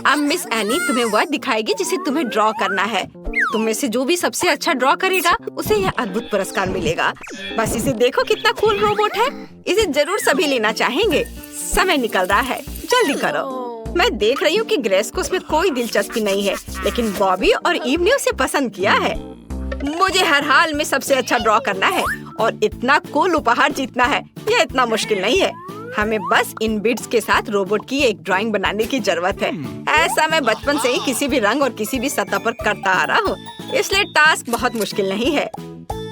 अब miss any तुम्हें वह दिखाएगी जिसे तुम्हें ड्रॉ करना है। तुम में से जो भी सबसे अच्छा ड्रॉ करेगा उसे यह अद्भुत पुरस्कार मिलेगा। बस इसे देखो कितना कूल रोबोट है। इसे जरूर सभी लेना चाहेंगे। समय निकल रहा है, जल्दी करो। मैं देख रही हूँ कि ग्रेस को उसमें कोई दिलचस्पी नहीं है, लेकिन बॉबी और ईव ने उसे पसंद किया है। मुझे हर हाल में सबसे अच्छा ड्रॉ करना है और इतना कूल उपहार जीतना है। यह इतना मुश्किल नहीं है। हमें बस इन बिट्स के साथ रोबोट की एक ड्राइंग बनाने की जरूरत है। ऐसा मैं बचपन से ही किसी भी रंग और किसी भी सतह पर करता आ रहा हूँ, इसलिए टास्क बहुत मुश्किल नहीं है।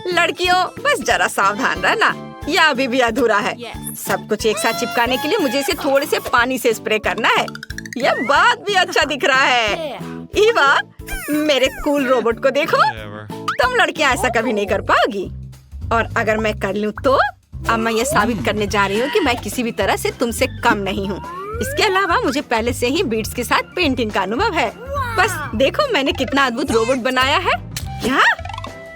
लड़कियों, बस जरा सावधान रहना, यह अभी भी अधूरा है। सब कुछ एक साथ चिपकाने के लिए मुझे इसे थोड़े से पानी से स्प्रे करना है। यह बात भी अच्छा दिख रहा है। ईवा, मेरे कूल रोबोट को देखो। तुम लड़कियां ऐसा कभी नहीं कर पाओगी, और अगर मैं कर लूं तो अब मैं ये साबित करने जा रही हूँ कि मैं किसी भी तरह से तुमसे कम नहीं हूँ। इसके अलावा मुझे पहले से ही बीट्स के साथ पेंटिंग का अनुभव है। बस देखो मैंने कितना अद्भुत रोबोट बनाया है। क्या?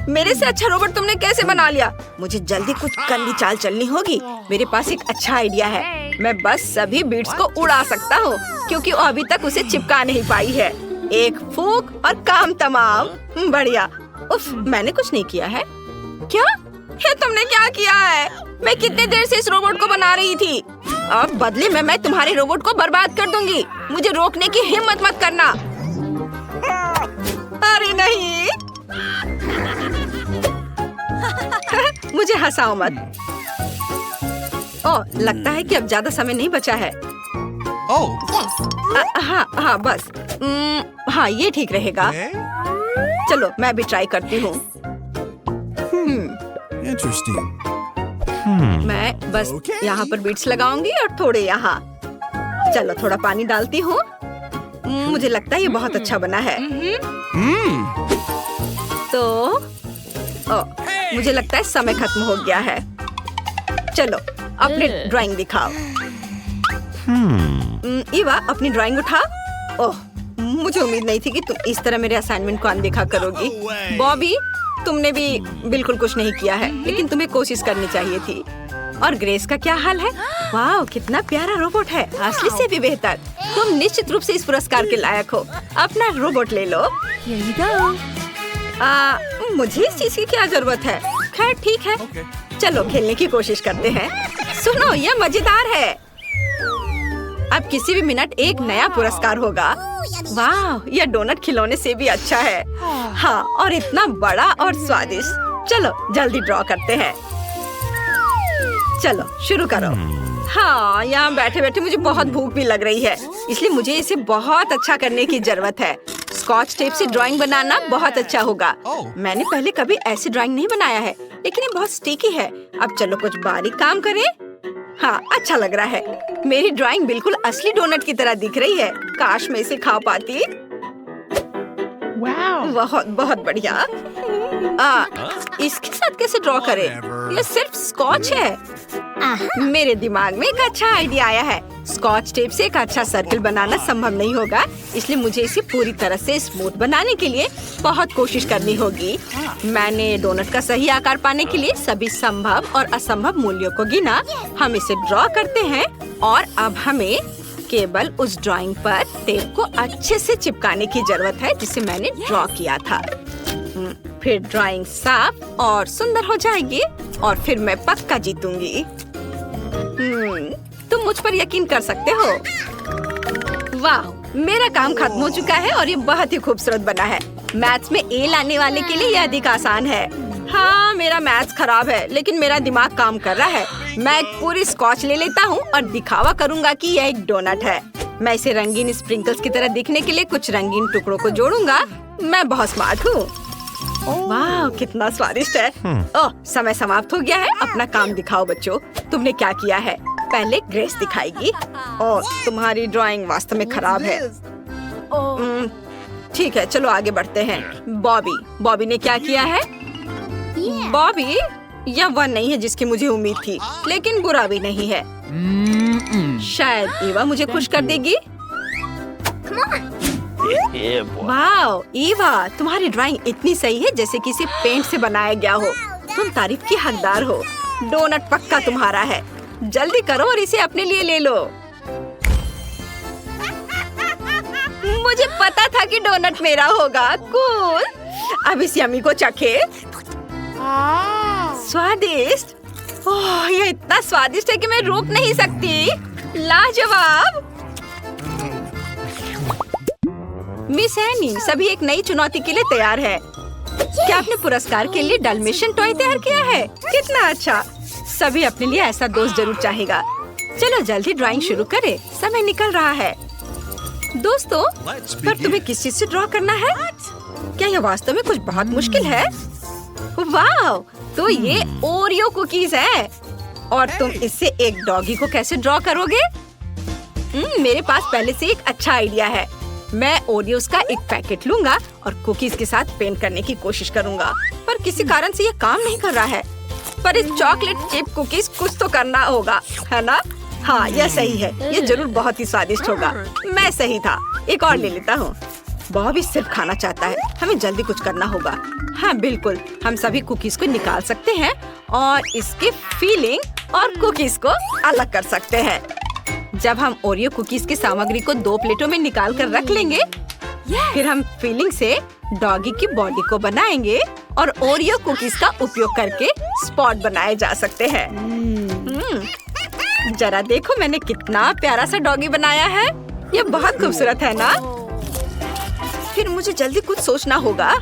मेरे से अच्छा रोबोट तुमने कैसे बना लिया? मुझे जल्दी कुछ गंदी चाल चलनी होगी। मेरे पास एक अच्छा आइडिया है। मैं बस सभी बीट्स को उड़ा सकता हूँ, क्योंकि वो अभी तक उसे चिपका नहीं पाई है। एक फूंक और काम तमाम। बढ़िया। उफ, मैंने कुछ नहीं किया है। क्या? ये तुमने क्या किया है? मैं कितनी देर से इस रोबोट को बना रही थी। अब बदले में मैं तुम्हारे रोबोट को बर्बाद कर दूंगी। मुझे रोकने की हिम्मत मत करना। अरे नहीं। मुझे हंसाओ मत। ओह, लगता है कि अब ज्यादा समय नहीं बचा है। हाँ बस। हाँ, ये ठीक रहेगा। चलो मैं भी ट्राई करती हूँ। मैं बस यहाँ पर बीट्स लगाऊंगी और थोड़े यहाँ। चलो थोड़ा पानी डालती हूँ। मुझे लगता है ये बहुत अच्छा बना है। तो मुझे लगता है समय खत्म हो गया है। चलो अपनी ड्राइंग दिखाओ। ईवा, अपनी ड्राइंग उठा। ओह, मुझे उम्मीद नहीं थी कि तुम इस तरह मेरे असाइनमेंट को अनदेखा करोगी। बॉबी, तुमने भी बिल्कुल कुछ नहीं किया है, लेकिन तुम्हें कोशिश करनी चाहिए थी। और ग्रेस का क्या हाल है? वाह, कितना प्यारा रोबोट है, असली से भी बेहतर। तुम निश्चित रूप से इस पुरस्कार के लायक हो। अपना रोबोट ले लो। मुझे इस चीज की क्या जरूरत है? खैर ठीक है, चलो खेलने की कोशिश करते हैं। सुनो, यह मजेदार है। अब किसी भी मिनट एक नया पुरस्कार होगा। वाह, यह डोनट खिलौने से भी अच्छा है। हाँ, और इतना बड़ा और स्वादिष्ट। चलो जल्दी ड्रॉ करते हैं। चलो शुरू करो। हाँ, यहाँ बैठे बैठे मुझे बहुत भूख भी लग रही है, इसलिए मुझे इसे बहुत अच्छा करने की जरूरत है। स्कॉच टेप से ड्राइंग बनाना बहुत अच्छा होगा। मैंने पहले कभी ऐसी ड्राइंग नहीं बनाया है, लेकिन ये बहुत स्टिकी है। अब चलो कुछ बारीक काम करें। हाँ, अच्छा लग रहा है। मेरी ड्राइंग बिल्कुल असली डोनट की तरह दिख रही है। काश मैं इसे खा पाती। बहुत बहुत बढ़िया। इसके साथ कैसे ड्रॉ करें? ये सिर्फ स्कॉच है। मेरे दिमाग में एक अच्छा आइडिया आया है। स्कॉच टेप से एक अच्छा सर्कल बनाना संभव नहीं होगा, इसलिए मुझे इसे पूरी तरह से स्मूथ बनाने के लिए बहुत कोशिश करनी होगी। मैंने डोनट का सही आकार पाने के लिए सभी संभव और असंभव मूल्यों को गिना। हम इसे ड्रॉ करते हैं और अब हमें केवल उस ड्राइंग पर टेप को अच्छे से चिपकाने की जरूरत है जिसे मैंने ड्रॉ किया था। फिर ड्राइंग साफ और सुंदर हो जाएगी और फिर मैं पक्का जीतूंगी। तुम मुझ पर यकीन कर सकते हो। वाह, मेरा काम खत्म हो चुका है और ये बहुत ही खूबसूरत बना है। मैथ्स में ए लाने वाले के लिए यह अधिक आसान है। हाँ, मेरा मैथ्स खराब है, लेकिन मेरा दिमाग काम कर रहा है। मैं एक पूरी स्कॉच ले लेता हूँ और दिखावा करूँगा कि यह एक डोनट है। मैं इसे रंगीन स्प्रिंकल्स की तरह दिखने के लिए कुछ रंगीन टुकड़ों को जोड़ूंगा। मैं बहुत स्मार्ट हूँ। वाह, कितना स्वादिष्ट है। ओह, समय समाप्त हो गया है। अपना काम दिखाओ बच्चों। तुमने क्या किया है? पहले ग्रेस दिखाएगी। ओह, तुम्हारी ड्राइंग वास्तव में खराब है। ठीक है, चलो आगे बढ़ते हैं। बॉबी ने क्या किया है? बॉबी, यह वह नहीं है जिसकी मुझे उम्मीद थी, लेकिन बुरा भी नहीं है। शायद ईवा मुझे खुश कर देगी। वाह ईवा, तुम्हारी ड्राइंग इतनी सही है जैसे किसी पेंट से बनाया गया हो। तुम तारीफ की हकदार हो। डोनट पक्का तुम्हारा है। जल्दी करो और इसे अपने लिए ले लो। पता था कि डोनट मेरा होगा। कूल। अब इस यम्मी को चखे। स्वादिष्ट। ओह, ये इतना स्वादिष्ट है कि मैं रोक नहीं सकती। लाजवाब। मिस एनी, सभी एक नई चुनौती के लिए तैयार है। क्या आपने पुरस्कार के लिए डलमेशियन टॉय तैयार किया है? कितना अच्छा। सभी अपने लिए ऐसा दोस्त जरूर चाहेगा। चलो जल्दी ड्राइंग शुरू करें, समय निकल रहा है। दोस्तों, पर तुम्हें किस चीज से ड्रॉ करना है? क्या यह वास्तव में कुछ बहुत मुश्किल है? वाह, तो ये ओरियो कुकीज है और तुम इससे एक डॉगी को कैसे ड्रॉ करोगे? मेरे पास पहले से एक अच्छा आइडिया है। मैं ओरियोस का एक पैकेट लूंगा और कुकीज के साथ पेंट करने की कोशिश करूंगा, पर किसी कारण से ये काम नहीं कर रहा है। पर इस चॉकलेट चिप कुकीज कुछ तो करना होगा, है ना? हाँ, यह सही है। ये जरूर बहुत ही स्वादिष्ट होगा। मैं सही था। एक और ले लेता हूँ। बॉबी सिर्फ खाना चाहता है। हमें जल्दी कुछ करना होगा। हाँ बिल्कुल, हम सभी कुकीज को निकाल सकते हैं और इसके फीलिंग और कुकीज को अलग कर सकते हैं। जब हम ओरियो कुकीज की सामग्री को 2 प्लेटों में निकाल कर रख लेंगे, फिर हम फीलिंग से डॉगी की बॉडी को बनाएंगे और ओरियो कुकीज का उपयोग करके स्पॉट बनाए जा सकते हैं। जरा देखो मैंने कितना प्यारा सा डॉगी बनाया है। ये बहुत खूबसूरत है ना? फिर मुझे जल्दी कुछ सोचना होगा।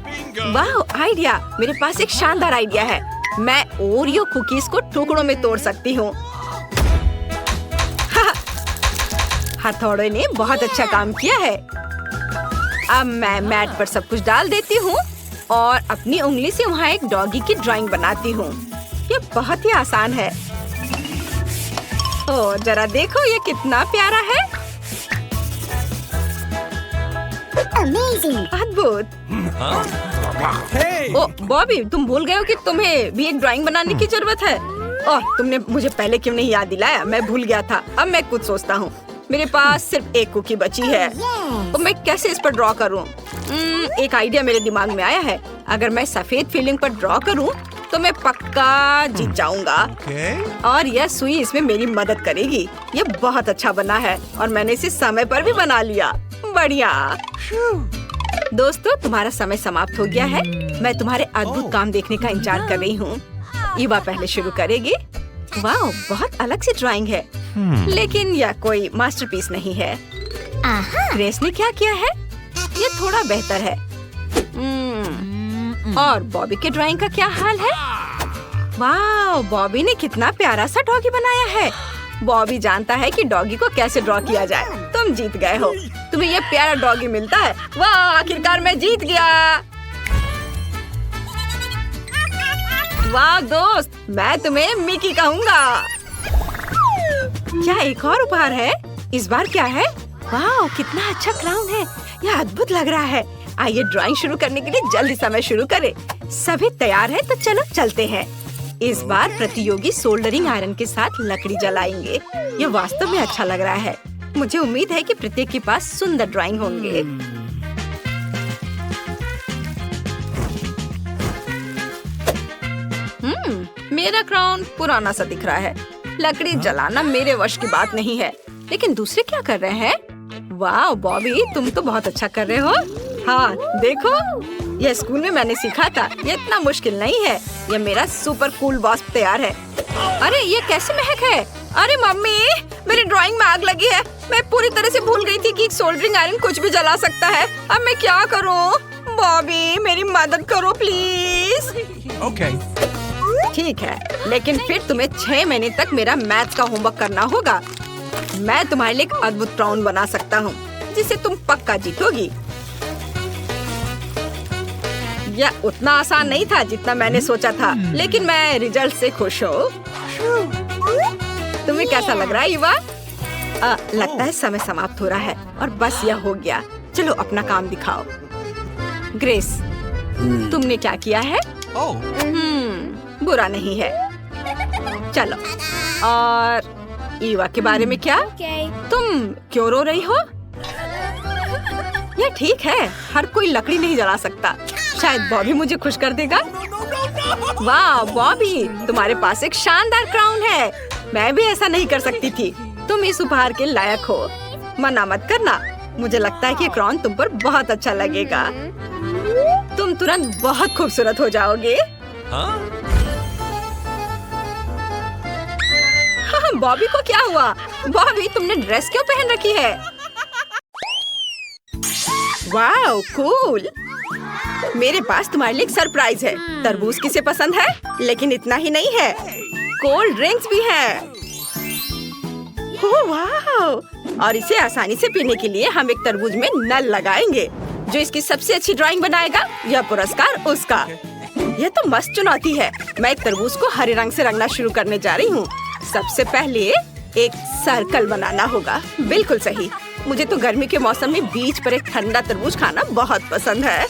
वाह, आइडिया! मेरे पास एक शानदार आइडिया है। मैं ओरियो कुकीज को टुकड़ों में तोड़ सकती हूँ। हथौड़े ने बहुत अच्छा काम किया है। अब मैं मैट पर सब कुछ डाल देती हूँ और अपनी उंगली से वहाँ एक डॉगी की ड्राइंग बनाती हूँ। ये बहुत ही आसान है। ओह, जरा देखो ये कितना प्यारा है। अद्भुत। ओ बॉबी, तुम भूल गए हो कि तुम्हें भी एक ड्राइंग बनाने की जरूरत है। ओह, तुमने मुझे पहले क्यों नहीं याद दिलाया? मैं भूल गया था। अब मैं कुछ सोचता हूँ। मेरे पास सिर्फ एक कुकी बची है तो मैं कैसे इस पर ड्रॉ करूँ? एक आइडिया मेरे दिमाग में आया है। अगर मैं सफेद फीलिंग पर ड्रॉ करूँ तो मैं पक्का जीत जाऊंगा। और यह सुई इसमें मेरी मदद करेगी। ये बहुत अच्छा बना है और मैंने इसे समय पर भी बना लिया। बढ़िया। दोस्तों, तुम्हारा समय समाप्त हो गया है। मैं तुम्हारे अद्भुत काम देखने का इंतजार कर रही हूँ। ईवा पहले शुरू करेगी। वाह, बहुत अलग सी ड्राइंग है, लेकिन यह कोई मास्टरपीस नहीं है। ग्रेस ने क्या किया है? ये थोड़ा बेहतर है। और बॉबी के ड्राइंग का क्या हाल है? वाह, बॉबी ने कितना प्यारा सा डॉगी बनाया है। बॉबी जानता है कि डॉगी को कैसे ड्रॉ किया जाए। तुम जीत गए हो। तुम्हें ये प्यारा डॉगी मिलता है। वाह, आखिरकार मैं जीत गया। वाह दोस्त, मैं तुम्हें मिकी कहूँगा। क्या एक और उपहार है? इस बार क्या है? वाह, कितना अच्छा क्राउन है। यह अद्भुत लग रहा है। आइए ड्राइंग शुरू करने के लिए जल्दी समय शुरू करें। सभी तैयार है तो चलो चलते हैं। इस बार प्रतियोगी सोल्डरिंग आयरन के साथ लकड़ी जलाएंगे। ये वास्तव में अच्छा लग रहा है। मुझे उम्मीद है कि प्रत्येक के पास सुंदर ड्राइंग होंगे। मेरा क्राउन पुराना सा दिख रहा है। लकड़ी जलाना मेरे वश की बात नहीं है। लेकिन दूसरे क्या कर रहे हैं? वाह बॉबी, तुम तो बहुत अच्छा कर रहे हो। हाँ देखो, यह स्कूल में मैंने सीखा था। ये इतना मुश्किल नहीं है। यह मेरा सुपर कूल वास्प तैयार है। अरे ये कैसे महक है? अरे मम्मी, मेरी ड्राइंग में आग लगी है। मैं पूरी तरह से भूल गई थी कि सोल्डरिंग आयरन कुछ भी जला सकता है। अब मैं क्या करूँ? बॉबी, मेरी मदद करो प्लीज। Okay. ठीक है, लेकिन फिर तुम्हें 6 महीने तक मेरा मैथ्स का होमवर्क करना होगा। मैं तुम्हारे लिए एक अद्भुत क्राउन बना सकता हूँ जिसे तुम पक्का जीतोगी। यह उतना आसान नहीं था जितना मैंने सोचा था, लेकिन मैं रिजल्ट से खुश हूँ। तुम्हें कैसा लग रहा है युवा? लगता है समय समाप्त हो रहा है और बस यह हो गया। चलो अपना काम दिखाओ। ग्रेस, तुमने क्या किया है? बुरा नहीं है। चलो, और ईवा के बारे में क्या? तुम क्यों रो रही हो? यह ठीक है, हर कोई लकड़ी नहीं जला सकता। शायद बॉबी मुझे खुश कर देगा। वाह बॉबी, तुम्हारे पास एक शानदार क्राउन है। मैं भी ऐसा नहीं कर सकती थी। तुम इस उपहार के लायक हो। मना मत करना। मुझे लगता है कि क्राउन तुम पर बहुत अच्छा लगेगा। तुम तुरंत बहुत खूबसूरत हो जाओगे। हाँ, बॉबी को क्या हुआ? बॉबी, तुमने ड्रेस क्यों पहन रखी है? Wow, cool. मेरे पास तुम्हारे लिए एक सरप्राइज है। तरबूज किसे पसंद है? लेकिन इतना ही नहीं है, कोल्ड ड्रिंक्स भी है। Oh wow! और इसे आसानी से पीने के लिए हम एक तरबूज में नल लगाएंगे। जो इसकी सबसे अच्छी ड्राइंग बनाएगा, यह पुरस्कार उसका। यह तो मस्त चुनौती है। मैं एक तरबूज को हरे रंग से रंगना शुरू करने जा रही हूँ। सबसे पहले एक सर्कल बनाना होगा। बिल्कुल सही। मुझे तो गर्मी के मौसम में बीच पर एक ठंडा तरबूज खाना बहुत पसंद है।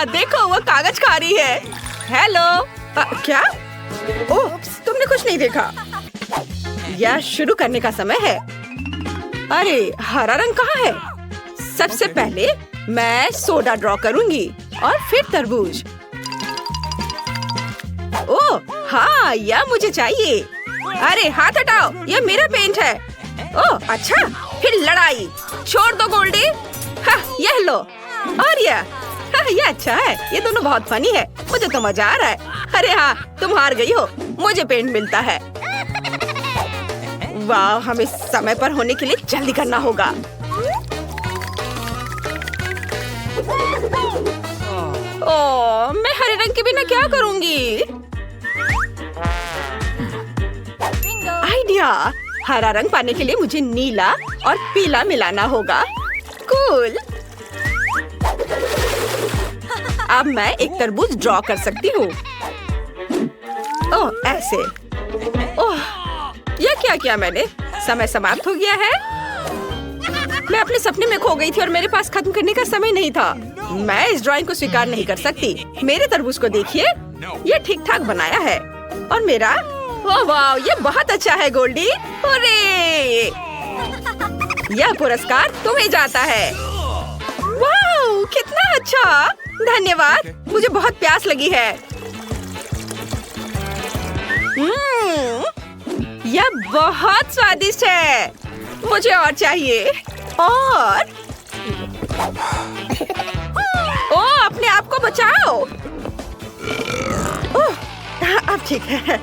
देखो, वो कागज खा रही है। हेलो। क्या? ओह, तुमने कुछ नहीं देखा। यह शुरू करने का समय है। अरे, हरा रंग कहाँ है? सबसे पहले मैं सोडा ड्रॉ करूंगी और फिर तरबूज। ओह हाँ, यह मुझे चाहिए। अरे हाथ हटाओ, यह मेरा पेंट है। ओह अच्छा, फिर लड़ाई। छोड़ दो गोल्डी। हाँ, यह लो। और यह अच्छा है। ये दोनों बहुत फनी है। मुझे तो मजा आ रहा है। अरे हाँ, तुम हार गई हो। मुझे पेंट मिलता है। वाह, हमें समय पर होने के लिए जल्दी करना होगा। ओह, मैं हरे रंग के बिना क्या करूंगी? आइडिया! हरा रंग पाने के लिए मुझे नीला और पीला मिलाना होगा। कूल! अब मैं एक तरबूज ड्रॉ कर सकती हूँ। ओह, ऐसे। ओह, यह क्या किया मैंने? समय समाप्त हो गया है। मैं अपने सपने में खो गई थी और मेरे पास खत्म करने का समय नहीं था। मैं इस ड्राइंग को स्वीकार नहीं कर सकती। मेरे तरबूज को देखिए, ये ठीक ठाक बनाया है। और मेरा, ओह वाह, ये बहुत अच्छा है गोल्डी। अरे, यह पुरस्कार तुम्हें जाता है। वाह, कितना अच्छा। धन्यवाद। मुझे बहुत प्यास लगी है। यह बहुत स्वादिष्ट है। मुझे और चाहिए। और ओह, अपने आप को बचाओ। ओह, अब ठीक है।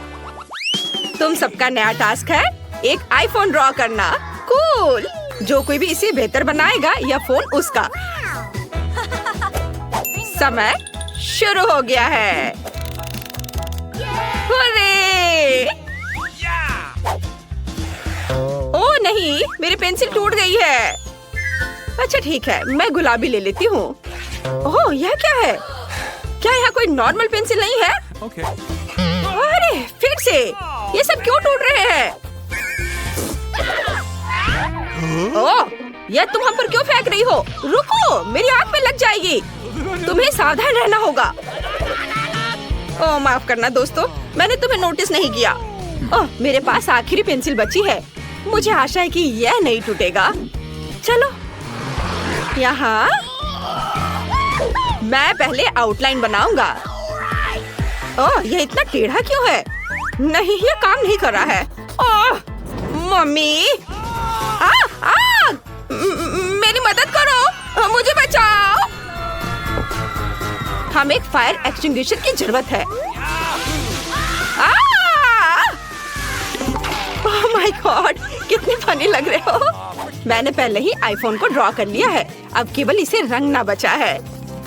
तुम सबका नया टास्क है एक आईफोन ड्रॉ करना। कूल! जो कोई भी इसे बेहतर बनाएगा, यह फोन उसका। समय शुरू हो गया है। अरे! ओह नहीं, मेरी पेंसिल टूट गई है। अच्छा ठीक है, मैं गुलाबी ले लेती हूँ। ओह, यह क्या है? क्या यहाँ कोई नॉर्मल पेंसिल नहीं है? अरे, फिर से ये सब क्यों टूट रहे हैं? ओह, यह तुम हम पर क्यों फेंक रही हो? रुको, मेरी आंख में लग जाएगी। तुम्हें सावधान रहना होगा। ओह, माफ करना दोस्तों, मैंने तुम्हें नोटिस नहीं किया। ओह, मेरे पास आखिरी पेंसिल बची है। मुझे आशा है कि यह नहीं टूटेगा। चलो, यहाँ मैं पहले आउटलाइन बनाऊंगा। ओह, यह इतना टेढ़ा क्यों है? नहीं, यह काम नहीं कर रहा है। ओह, मम्मी! मेरी मदद करो, मुझे बचाओ। हमें एक फायर एक्सटिंग्विशर की जरूरत है। ओह माय गॉड, कितने फनी लग रहे हो। मैंने पहले ही आईफोन को ड्रॉ कर लिया है। अब केवल इसे रंगना बचा है।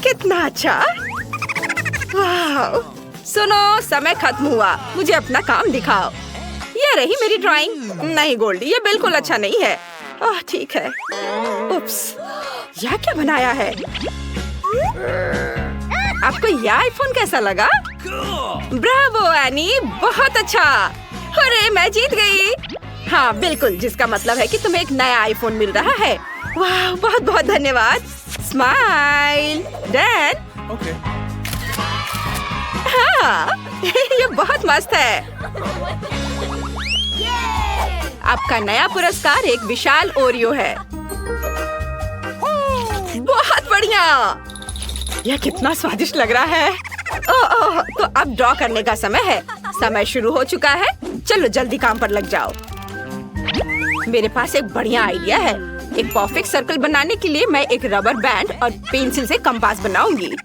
कितना अच्छा। वाह! सुनो, समय खत्म हुआ। मुझे अपना काम दिखाओ। ये रही मेरी ड्राइंग। नहीं गोल्डी, ये बिल्कुल अच्छा नहीं है। ओह ठीक है। उप्स, यह क्या बनाया है? आपको यह आईफोन कैसा लगा? ब्रावो एनी, बहुत अच्छा। अरे, मैं जीत गई। हाँ बिल्कुल, जिसका मतलब है कि तुम्हें एक नया आईफोन मिल रहा है। वाह, बहुत बहुत धन्यवाद। Smile done. ओके। हाँ, ये बहुत मस्त है। आपका नया पुरस्कार एक विशाल ओरियो है। बहुत बढ़िया। यह कितना स्वादिष्ट लग रहा है। ओह, तो अब ड्रॉ करने का समय है। समय शुरू हो चुका है। चलो जल्दी काम पर लग जाओ। मेरे पास एक बढ़िया आइडिया है। एक परफेक्ट सर्कल बनाने के लिए मैं एक रबर बैंड और पेंसिल से कंपास बनाऊंगी।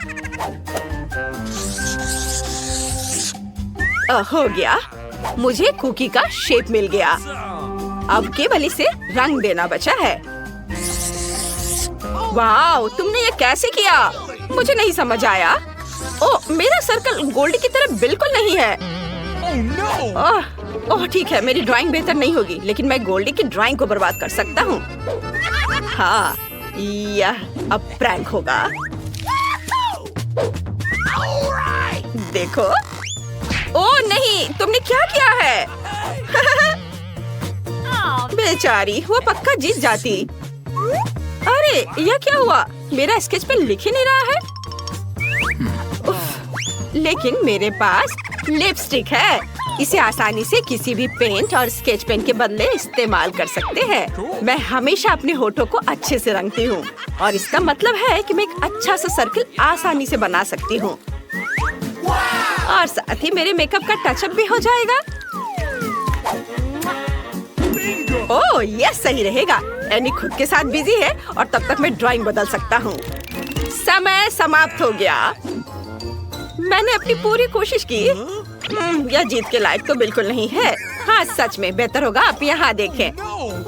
हो गया, मुझे कुकी का शेप मिल गया। अब केवल इसे रंग देना बचा है। वाह, तुमने ये कैसे किया? मुझे नहीं समझ आया। ओह, मेरा सर्कल गोल्डी की तरह बिल्कुल नहीं है। ओह ठीक है, मेरी ड्राइंग बेहतर नहीं होगी, लेकिन मैं गोल्डी की ड्राइंग को बर्बाद कर सकता हूँ। हाँ, यह अब प्रैंक होगा। देखो। ओह नहीं, तुमने क्या किया है? बेचारी, वो पक्का जीत जाती। अरे, यह क्या हुआ? मेरा स्केच पेन लिख ही नहीं रहा है। लेकिन मेरे पास लिपस्टिक है। इसे आसानी से किसी भी पेंट और स्केच पेन के बदले इस्तेमाल कर सकते हैं। मैं हमेशा अपने होठों को अच्छे से रंगती हूँ और इसका मतलब है कि मैं एक अच्छा सा सर्कल आसानी से बना सकती हूँ। और साथ ही मेरे मेकअप का टचअप भी हो जाएगा। ओह, यह सही रहेगा। एनी खुद के साथ बिजी है और तब तक मैं ड्राइंग बदल सकता हूँ। समय समाप्त हो गया। मैंने अपनी पूरी कोशिश की। यह जीत के लायक तो बिल्कुल नहीं है। हाँ, सच में बेहतर होगा आप यहाँ देखें।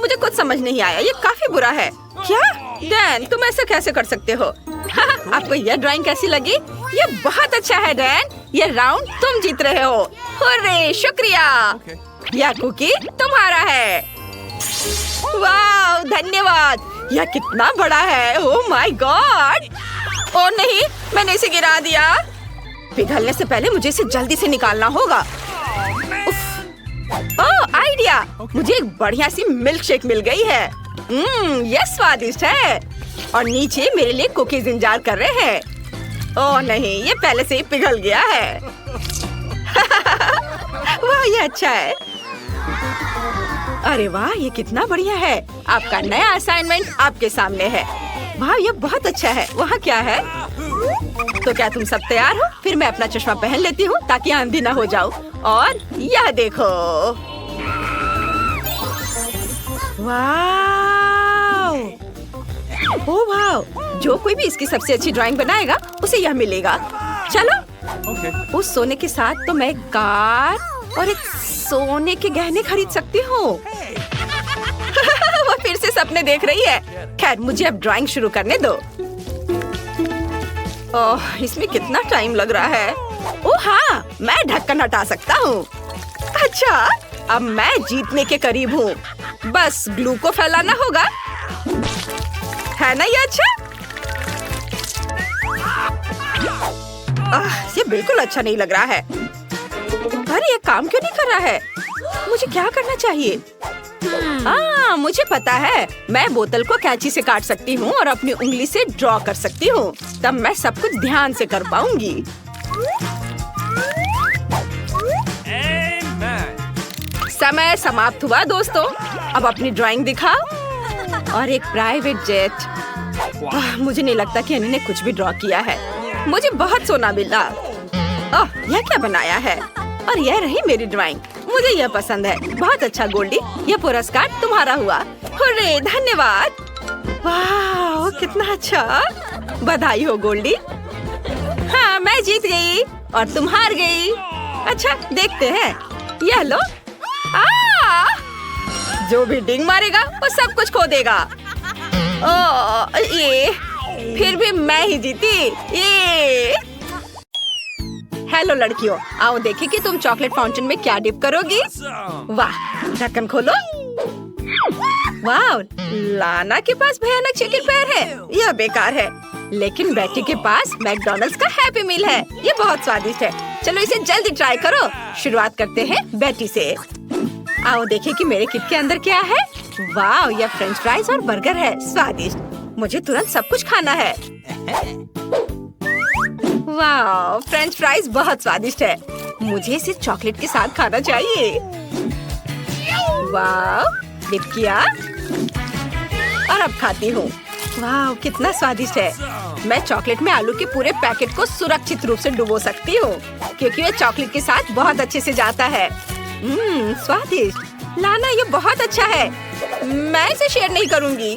मुझे कुछ समझ नहीं आया, ये काफी बुरा है। क्या डैन, तुम ऐसा कैसे कर सकते हो? आपको यह ड्राइंग कैसी लगी? ये बहुत अच्छा है डैन। ये राउंड तुम जीत रहे हो। हुर्रे, शुक्रिया। यह कुकी तुम्हारा है। वाह, धन्यवाद। यह कितना बड़ा है। Oh my God. ओह नहीं, मैंने इसे गिरा दिया। पिघलने से पहले मुझे इसे जल्दी से निकालना होगा। ओह, आइडिया। मुझे एक बढ़िया सी मिल्क शेक मिल गई है। यह स्वादिष्ट है। और नीचे मेरे लिए कुकीज इंतजार कर रहे हैं। ओह नहीं, ये पहले से ही पिघल गया है। वाह, ये अच्छा है। अरे वाह, ये कितना बढ़िया है। आपका नया असाइनमेंट आपके सामने है। वाह, ये बहुत अच्छा है। वहाँ क्या है? तो क्या तुम सब तैयार हो? फिर मैं अपना चश्मा पहन लेती हूँ ताकि अंधी ना हो जाऊँ। और यह देखो। वाह, ओह वाह, जो कोई भी इसकी सबसे अच्छी ड्राइंग बनाएगा उसे यह मिलेगा। चलो। उस सोने के साथ तो मैं कार और एक सोने के गहने खरीद सकती हूँ। वो फिर से सपने देख रही है। खैर, मुझे अब ड्राइंग शुरू करने दो। ओह, इसमें कितना टाइम लग रहा है। ओह हाँ, मैं ढक्कन हटा सकता हूँ। अच्छा, अब मैं जीतने के करीब हूँ। बस ग्लू को फैलाना होगा, है ना? ये अच्छा। ये बिल्कुल अच्छा नहीं लग रहा है। अरे, ये काम क्यों नहीं कर रहा है? मुझे क्या करना चाहिए? मुझे पता है। मैं बोतल को कैंची से काट सकती हूँ और अपनी उंगली से ड्रॉ कर सकती हूँ। तब मैं सब कुछ ध्यान से कर पाऊंगी। समय समाप्त हुआ दोस्तों। अब अपनी ड्राइंग दिखाओ। और एक प्राइवेट जेट। मुझे नहीं लगता कि इन्होंने कुछ भी ड्रॉ किया है। मुझे बहुत सोना मिला। यह क्या बनाया है? और यह रही मेरी ड्राइंग। मुझे यह पसंद है। बहुत अच्छा गोल्डी, यह पुरस्कार तुम्हारा हुआ। हुर्रे, धन्यवाद। वाह, कितना अच्छा। बधाई हो गोल्डी। हाँ, मैं जीत गई और तुम हार गई। अच्छा, देखते हैं। यह लो। जो भी डिंग मारेगा वो सब कुछ खो देगा। ये फिर भी मैं ही जीती। ये हेलो लड़कियों, आओ देखें कि तुम चॉकलेट फाउंटेन में क्या डिप करोगी। वाह, ढक्कन खोलो। वाह, लाना के पास भयानक चिकन पैर है। यह बेकार है। लेकिन बेटी के पास मैकडॉनल्ड्स का हैप्पी मील है। ये बहुत स्वादिष्ट है। चलो इसे जल्दी ट्राई करो। शुरुआत करते हैं बेटी से। आओ देखें कि मेरे किट के अंदर क्या है। वाह, यह फ्रेंच फ्राइज और बर्गर है। स्वादिष्ट। मुझे तुरंत सब कुछ खाना है। वाह, फ्रेंच फ्राइज बहुत स्वादिष्ट है। मुझे इसे चॉकलेट के साथ खाना चाहिए। वाह, डिप किया और अब खाती हूँ। वाह, कितना स्वादिष्ट है। मैं चॉकलेट में आलू के पूरे पैकेट को सुरक्षित रूप से डुबो सकती हूँ क्योंकि ये चॉकलेट के साथ बहुत अच्छे से जाता है। स्वादिष्ट। लाना, ये बहुत अच्छा है। मैं इसे शेयर नहीं करूंगी।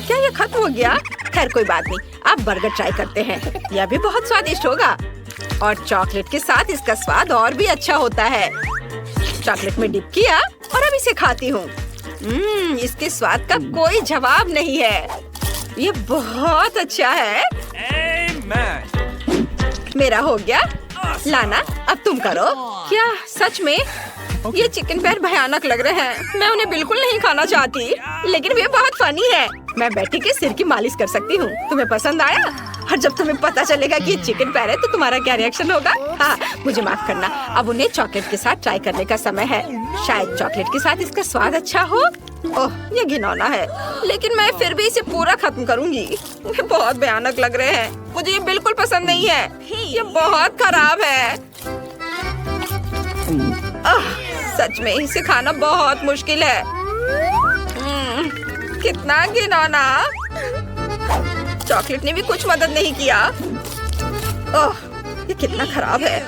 क्या ये खत्म हो गया? खैर कोई बात नहीं, अब बर्गर ट्राई करते हैं। यह भी बहुत स्वादिष्ट होगा और चॉकलेट के साथ इसका स्वाद और भी अच्छा होता है। चॉकलेट में डिप किया और अब इसे खाती हूँ। इसके स्वाद का कोई जवाब नहीं है। ये बहुत अच्छा है। मेरा हो गया। लाना अब तुम करो। क्या सच में? ये चिकन पैर भयानक लग रहे हैं। मैं उन्हें बिल्कुल नहीं खाना चाहती, लेकिन वे बहुत फनी है। मैं बेटी के सिर की मालिश कर सकती हूँ। तुम्हें पसंद आया? और जब तुम्हें पता चलेगा कि ये चिकन पैर है तो तुम्हारा क्या रिएक्शन होगा? हाँ, मुझे माफ करना। अब उन्हें चॉकलेट के साथ ट्राई करने का समय है। शायद चॉकलेट के साथ इसका स्वाद अच्छा हो। ओह, ये घिनौना है, लेकिन मैं फिर भी इसे पूरा खत्म करूंगी। ये बहुत भयानक लग रहे हैं। मुझे ये बिल्कुल पसंद नहीं है। ये बहुत खराब है। सच में इसे खाना बहुत मुश्किल है। कितना घिनौना। चॉकलेट ने भी कुछ मदद नहीं किया। ओह, ये कितना खराब है।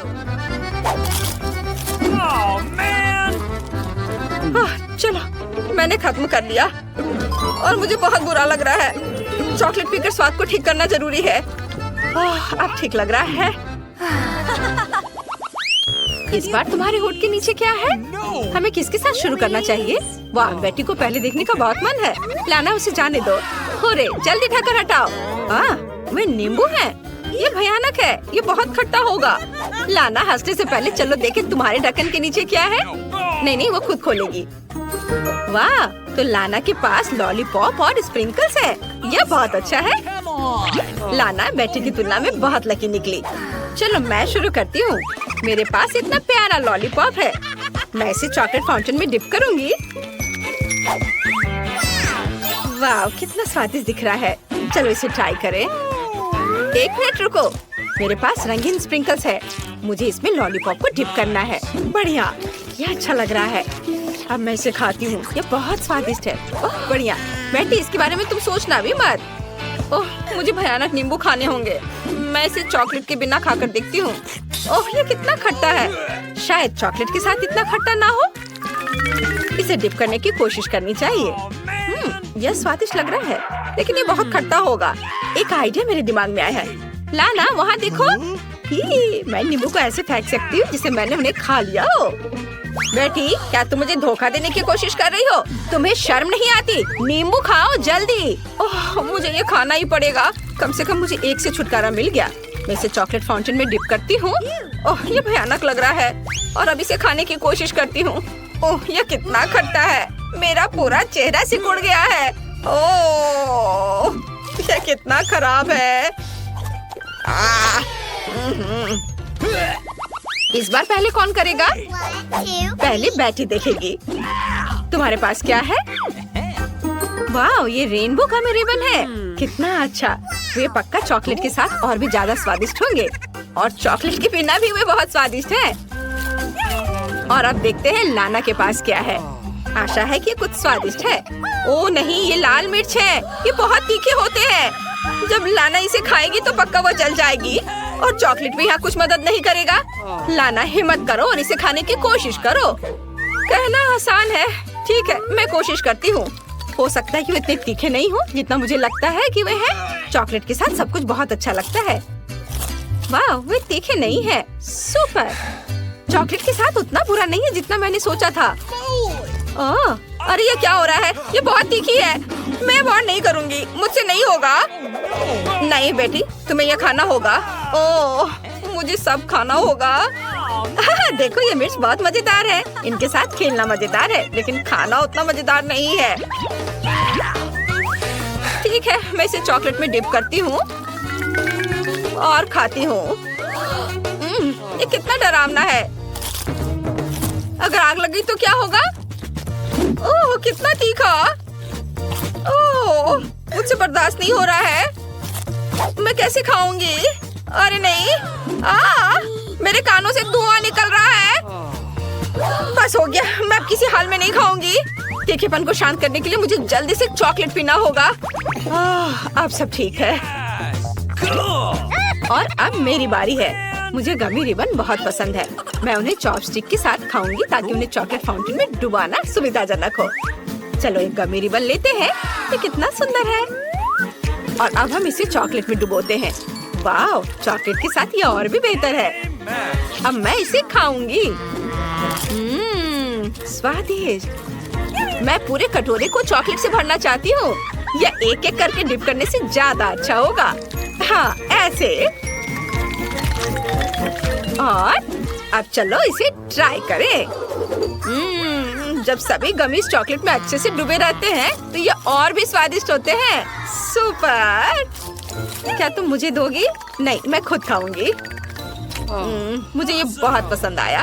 चलो, मैंने खत्म कर लिया और मुझे बहुत बुरा लग रहा है। चॉकलेट पीकर स्वाद को ठीक करना जरूरी है। अब ठीक लग रहा है। इस बार तुम्हारे होठ के नीचे क्या है? हमें किसके साथ शुरू करना चाहिए? वाह, बेटी को पहले देखने का बहुत मन है। लाना, उसे जाने दो। होरे, जल्दी ढक्कन हटाओ। वे नींबू हैं। ये भयानक है। ये बहुत खट्टा होगा। लाना, हंसने से पहले चलो देखें तुम्हारे ढक्कन के नीचे क्या है। नहीं, वो खुद खोलेगी। वाह, तो लाना के पास लॉलीपॉप और स्प्रिंकल्स है। यह बहुत अच्छा है। लाना बेटी की तुलना में बहुत लकी निकली। चलो मैं शुरू करती हूँ। मेरे पास इतना प्यारा लॉलीपॉप है। मैं इसे चॉकलेट फाउंटेन में डिप करूंगी। वाह, कितना स्वादिष्ट दिख रहा है। चलो इसे ट्राई करें। एक मिनट रुको, मेरे पास रंगीन स्प्रिंकल्स है। मुझे इसमें लॉलीपॉप को डिप करना है। बढ़िया, ये अच्छा लग रहा है। अब मैं इसे खाती हूँ। ये बहुत स्वादिष्ट है। ओह बढ़िया। बेटी, इसके बारे में तुम सोचना भी मत। ओह, मुझे भयानक नींबू खाने होंगे। मैं इसे चॉकलेट के बिना खाकर देखती हूँ। ओह, ये कितना खट्टा है। शायद चॉकलेट के साथ इतना खट्टा ना हो। इसे डिप करने की कोशिश करनी चाहिए। यह स्वादिष्ट लग रहा है, लेकिन ये बहुत खट्टा होगा। एक आइडिया मेरे दिमाग में आया है। लाना, वहाँ देखो। मैं नींबू को ऐसे फेंक सकती हूँ जिसे मैंने उन्हें खा लिया हो। बेटी, क्या तुम मुझे धोखा देने की कोशिश कर रही हो? तुम्हें शर्म नहीं आती? नींबू खाओ जल्दी। ओह, मुझे ये खाना ही पड़ेगा। कम से कम मुझे एक से छुटकारा मिल गया। मैं इसे चॉकलेट फाउंटेन में डिप करती हूँ। ओह, ये भयानक लग रहा है और अब इसे खाने की कोशिश करती हूँ। ओह, ये कितना खट्टा है। मेरा पूरा चेहरा सिकुड़ गया है। ओह, ये कितना खराब है। इस बार पहले कौन करेगा? पहले बेटी देखेगी। तुम्हारे पास क्या है? वाह, ये रेनबो का रिबन है। कितना अच्छा। वे पक्का चॉकलेट के साथ और भी ज्यादा स्वादिष्ट होंगे और चॉकलेट के बिना भी वे बहुत स्वादिष्ट है। और अब देखते हैं लाना के पास क्या है। आशा है कि ये कुछ स्वादिष्ट है। ओह नहीं, ये लाल मिर्च है। ये बहुत तीखे होते हैं। जब लाना इसे खाएगी तो पक्का वो जल जाएगी और चॉकलेट भी यहाँ कुछ मदद नहीं करेगा। लाना, हिम्मत करो और इसे खाने की कोशिश करो। कहना आसान है। ठीक है, मैं कोशिश करती हूँ। हो सकता है कि वो इतने तीखे नहीं हो जितना मुझे लगता है कि वे हैं। चॉकलेट के साथ सब कुछ बहुत अच्छा लगता है। वाह, वे तीखे नहीं है। सुपर। चॉकलेट के साथ उतना बुरा नहीं है जितना मैंने सोचा था। अरे ये क्या हो रहा है? ये बहुत तीखी है। मैं वार नहीं करूँगी। मुझसे नहीं होगा। नहीं बेटी, तुम्हें यह खाना होगा। ओह, मुझे सब खाना होगा। देखो, ये मिर्च बहुत मजेदार है। इनके साथ खेलना मजेदार है, लेकिन खाना उतना मजेदार नहीं है। ठीक है, मैं इसे चॉकलेट में डिप करती हूँ और खाती हूँ। ये कितना डरावना है। अगर आग लगी तो क्या होगा? ओह, कितना तीखा। ओह, मुझसे बर्दाश्त नहीं हो रहा है। मैं कैसे खाऊंगी? अरे नहीं, मेरे कानों से धुआं निकल रहा है। बस हो गया, मैं अब किसी हाल में नहीं खाऊंगी। तीखेपन को शांत करने के लिए मुझे जल्दी से चॉकलेट पीना होगा। अब सब ठीक है और अब मेरी बारी है। मुझे गमी रिबन बहुत पसंद है। मैं उन्हें चॉपस्टिक के साथ खाऊंगी ताकि उन्हें चॉकलेट फाउंटेन में डुबाना सुविधाजनक हो। चलो एक गमी रिबन लेते हैं। ये कितना सुंदर है। और अब हम इसे चॉकलेट में डुबोते हैं। वाह, चॉकलेट के साथ ये और भी बेहतर है। अब मैं इसे खाऊंगी। स्वादिष्ट। मैं पूरे कटोरे को चॉकलेट से भरना चाहती हूँ। यह एक एक करके डिप करने से ज्यादा अच्छा होगा। हाँ, ऐसे। और अब चलो इसे ट्राई करें। जब सभी गमीज चॉकलेट में अच्छे से डूबे रहते हैं तो ये और भी स्वादिष्ट होते हैं। सुपर। क्या तुम मुझे दोगी? नहीं, मैं खुद खाऊंगी। मुझे ये बहुत पसंद आया।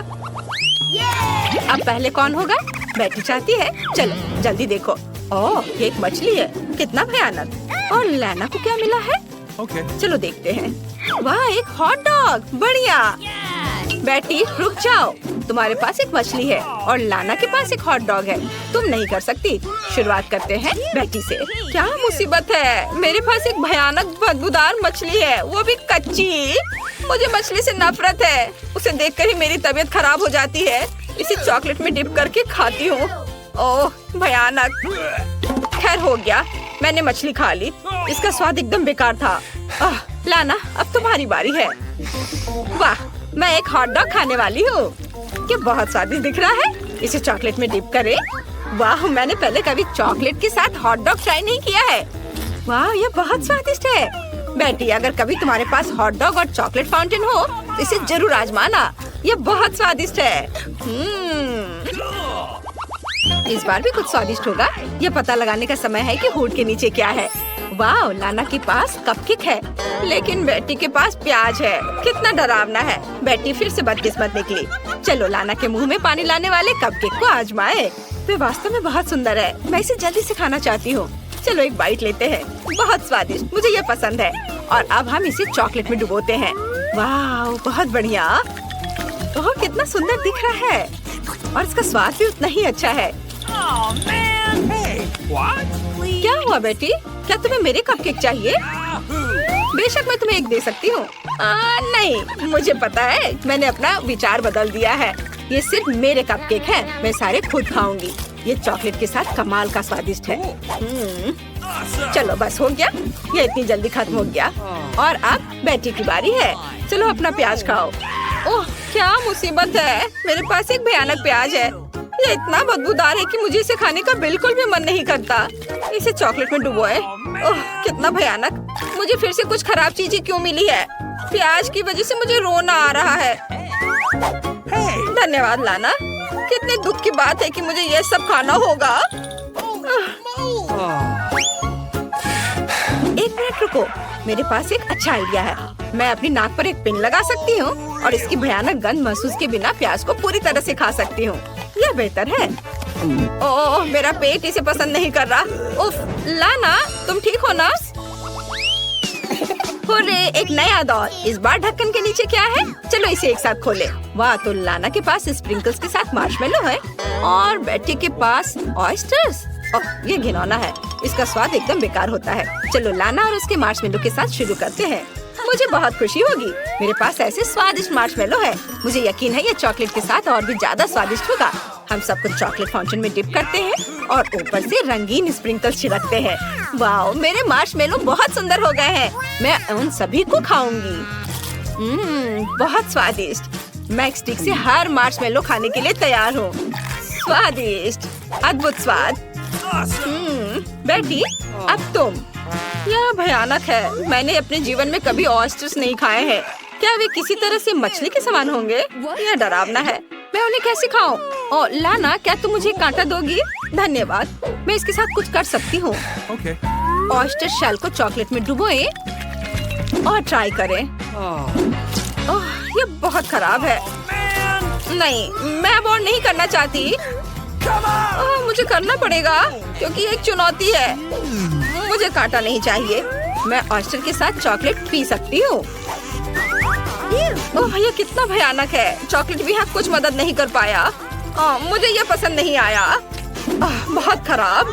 अब पहले कौन होगा? बैटी चाहती है। चलो जल्दी देखो। ओह, ये एक मछली है। कितना भयानक। और लैना को क्या मिला है? चलो देखते हैं। वाह, एक हॉट डॉग। बढ़िया। बैटी रुक जाओ। तुम्हारे पास एक मछली है और लाना के पास एक हॉट डॉग है। तुम नहीं कर सकती। शुरुआत करते हैं बैटी से। क्या मुसीबत है? मेरे पास एक भयानक बदबूदार मछली है, वो भी कच्ची। मुझे मछली से नफरत है। उसे देखकर ही मेरी तबीयत खराब हो जाती है। इसे चॉकलेट में डिप करके खाती हूँ। ओह, भयानक। खैर हो गया, मैंने मछली खा ली। इसका स्वाद एकदम बेकार था। लाना, अब तुम्हारी बारी है। वाह, मैं एक हॉट डॉग खाने वाली हूँ। ये बहुत स्वादिष्ट दिख रहा है। इसे चॉकलेट में डिप करें। वाह, मैंने पहले कभी चॉकलेट के साथ हॉट डॉग ट्राई नहीं किया है। वाह, ये बहुत स्वादिष्ट है। बैटी, अगर कभी तुम्हारे पास हॉट डॉग और चॉकलेट फाउंटेन हो तो इसे जरूर आजमाना। ये बहुत स्वादिष्ट है। इस बार भी कुछ स्वादिष्ट होगा। ये पता लगाने का समय है कि हुड के नीचे क्या है। वाह, लाना के पास कपकेक है, लेकिन बेटी के पास प्याज है। कितना डरावना है। बेटी फिर से बदकिस्मत निकली। चलो लाना के मुंह में पानी लाने वाले कपकेक को आजमाए। वे वास्तव में बहुत सुंदर है। मैं इसे जल्दी से खाना चाहती हूँ। चलो एक बाइट लेते हैं। बहुत स्वादिष्ट, मुझे ये पसंद है। और अब हम इसे चॉकलेट में डुबोते हैं। वाह, बहुत बढ़िया। ओह, कितना सुंदर दिख रहा है। और इसका स्वाद भी उतना ही अच्छा है। क्या हुआ बेटी? क्या तुम्हें मेरे कपकेक चाहिए? बेशक मैं तुम्हें एक दे सकती हूँ। नहीं, मुझे पता है, मैंने अपना विचार बदल दिया है। ये सिर्फ मेरे कपकेक हैं। मैं सारे खुद खाऊंगी। ये चॉकलेट के साथ कमाल का स्वादिष्ट है। चलो बस हो गया। ये इतनी जल्दी खत्म हो गया। और अब बेटी की बारी है। चलो अपना प्याज खाओ। ओह, क्या मुसीबत है। मेरे पास एक भयानक प्याज है। ये इतना बदबूदार है कि मुझे इसे खाने का बिल्कुल भी मन नहीं करता। इसे चॉकलेट में डुबोए। ओह, कितना भयानक। मुझे फिर से कुछ खराब चीजें क्यों मिली है? प्याज की वजह से मुझे रोना आ रहा है। धन्यवाद लाना। कितने दुख की बात है कि मुझे ये सब खाना होगा। एक मिनट रुको, मेरे पास एक अच्छा आइडिया है। मैं अपनी नाक पर एक पिन लगा सकती हूँ और इसकी भयानक गंध महसूस के बिना प्याज को पूरी तरह से खा सकती हूँ। यह बेहतर है। ओह, मेरा पेट इसे पसंद नहीं कर रहा। उफ, लाना, तुम ठीक हो ना? हुर्रे, एक नया दौर। इस बार ढक्कन के नीचे क्या है? चलो इसे एक साथ खोले। वाह, तो लाना के पास स्प्रिंकल्स के साथ मार्शमेलो है और बेटी के पास ऑयस्टर्स। ओह, ये घिनौना है। इसका स्वाद एकदम बेकार होता है। चलो लाना और उसके मार्शमेलो के साथ शुरू करते हैं। मुझे बहुत खुशी होगी। मेरे पास ऐसे स्वादिष्ट मार्शमेलो है। मुझे यकीन है ये चॉकलेट के साथ और भी ज्यादा स्वादिष्ट होगा। हम सब कुछ चॉकलेट फाउंटेन में डिप करते हैं और ऊपर से रंगीन स्प्रिंकल्स छिड़कते हैं। वाह, मेरे मार्शमेलो बहुत सुंदर हो गए हैं। मैं उन सभी को खाऊंगी। बहुत स्वादिष्ट। मैं एक स्टिक से हर मार्शमेलो खाने के लिए तैयार हूँ। स्वादिष्ट, अद्भुत स्वाद। बेटी, अब तुम। यह भयानक है। मैंने अपने जीवन में कभी ऑयस्टर्स नहीं खाए हैं। क्या वे किसी तरह से मछली के समान होंगे? यह डरावना है। मैं उन्हें कैसे खाऊं? और लाना, क्या तुम मुझे कांटा दोगी? धन्यवाद, मैं इसके साथ कुछ कर सकती हूँ। ऑयस्टर शेल को चॉकलेट में डुबोएं और ट्राई करें। ओह, ये बहुत खराब है। नहीं, मैं अब और नहीं करना चाहती। मुझे करना पड़ेगा क्योंकि एक चुनौती है। मुझे कांटा नहीं चाहिए। मैं ऑयस्टर के साथ चॉकलेट पी सकती हूँ। ओह, ये कितना भयानक है। चॉकलेट भी यहाँ कुछ मदद नहीं कर पाया। मुझे ये पसंद नहीं आया। बहुत खराब।